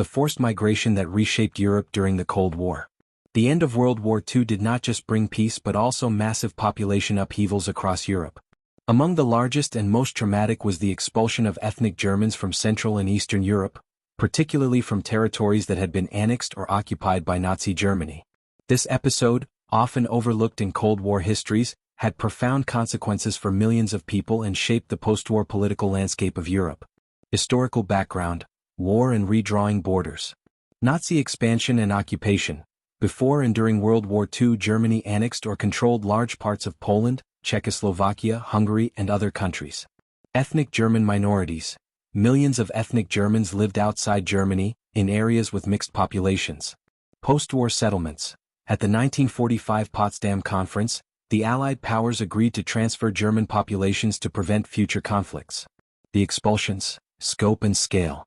the forced migration that reshaped Europe during the Cold War. The end of World War II did not just bring peace but also massive population upheavals across Europe. Among the largest and most traumatic was the expulsion of ethnic Germans from Central and Eastern Europe, particularly from territories that had been annexed or occupied by Nazi Germany. This episode, often overlooked in Cold War histories, had profound consequences for millions of people and shaped the post-war political landscape of Europe. Historical background: war and redrawing borders. Nazi expansion and occupation. Before and during World War II, Germany annexed or controlled large parts of Poland, Czechoslovakia, Hungary, and other countries. Ethnic German minorities. Millions of ethnic Germans lived outside Germany, in areas with mixed populations. Post-war settlements. At the 1945 Potsdam Conference, the Allied powers agreed to transfer German populations to prevent future conflicts. The expulsions, scope and scale.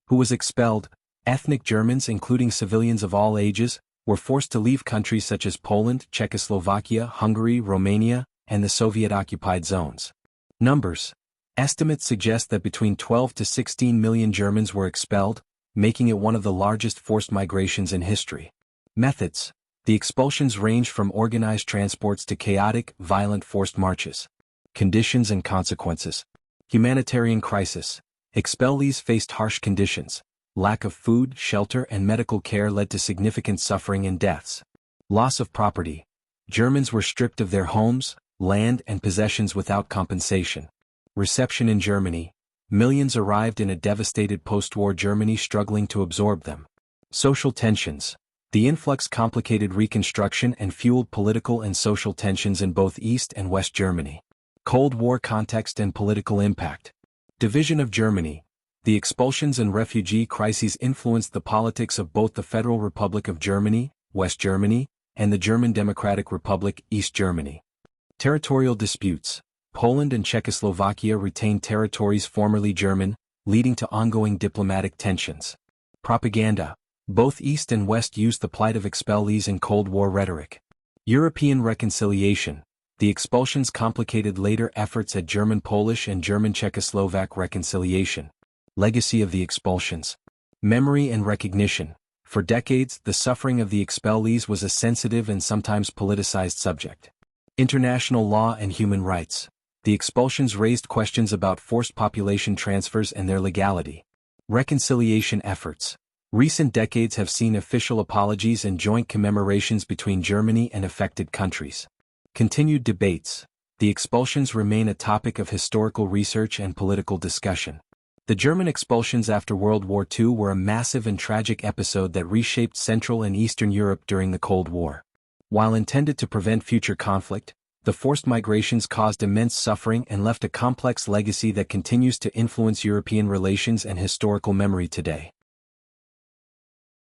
Who was expelled? Ethnic Germans, including civilians of all ages, were forced to leave countries such as Poland, Czechoslovakia, Hungary, Romania, and the Soviet-occupied zones. Numbers. Estimates suggest that between 12 to 16 million Germans were expelled, making it one of the largest forced migrations in history. Methods. The expulsions ranged from organized transports to chaotic, violent forced marches. Conditions and consequences. Humanitarian crisis. Expellees faced harsh conditions. Lack of food, shelter, and medical care led to significant suffering and deaths. Loss of property. Germans were stripped of their homes, land, and possessions without compensation. Reception in Germany. Millions arrived in a devastated post-war Germany struggling to absorb them. Social tensions. The influx complicated reconstruction and fueled political and social tensions in both East and West Germany. Cold War context and political impact. Division of Germany. The expulsions and refugee crises influenced the politics of both the Federal Republic of Germany, West Germany, and the German Democratic Republic, East Germany. Territorial disputes. Poland and Czechoslovakia retained territories formerly German, leading to ongoing diplomatic tensions. Propaganda. Both East and West used the plight of expellees in Cold War rhetoric. European reconciliation. The expulsions complicated later efforts at German-Polish and German-Czechoslovak reconciliation. Legacy of the expulsions. Memory and recognition. For decades, the suffering of the expellees was a sensitive and sometimes politicized subject. International law and human rights. The expulsions raised questions about forced population transfers and their legality. Reconciliation efforts. Recent decades have seen official apologies and joint commemorations between Germany and affected countries. Continued debates. The expulsions remain a topic of historical research and political discussion. The German expulsions after World War II were a massive and tragic episode that reshaped Central and Eastern Europe during the Cold War. While intended to prevent future conflict, the forced migrations caused immense suffering and left a complex legacy that continues to influence European relations and historical memory today.